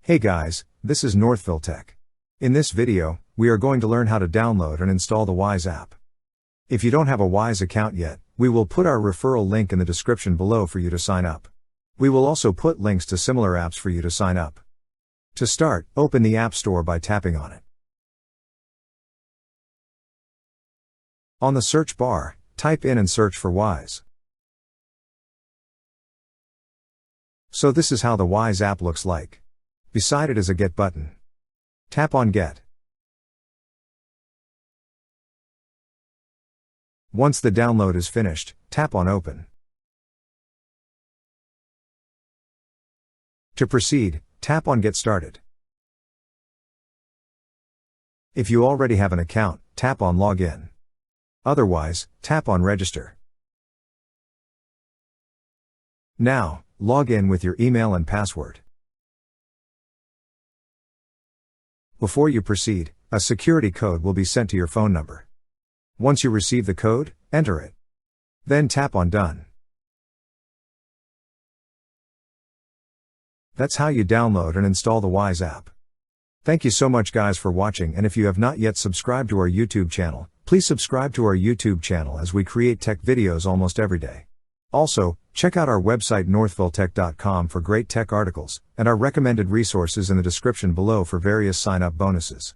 Hey guys, this is Northville Tech. In this video, we are going to learn how to download and install the Wise app. If you don't have a Wise account yet, we will put our referral link in the description below for you to sign up. We will also put links to similar apps for you to sign up. To start, open the App Store by tapping on it. On the search bar, type in and search for Wise. So this is how the Wise app looks like. Beside it is a Get button. Tap on Get. Once the download is finished, tap on Open. To proceed, tap on Get Started. If you already have an account, tap on Login. Otherwise, tap on Register. Now, log in with your email and password. Before you proceed, a security code will be sent to your phone number. Once you receive the code, enter it. Then tap on Done. That's how you download and install the Wise app. Thank you so much guys for watching, and if you have not yet subscribed to our YouTube channel, please subscribe to our YouTube channel as we create tech videos almost every day. Also, check out our website northvilletech.com for great tech articles, and our recommended resources in the description below for various sign-up bonuses.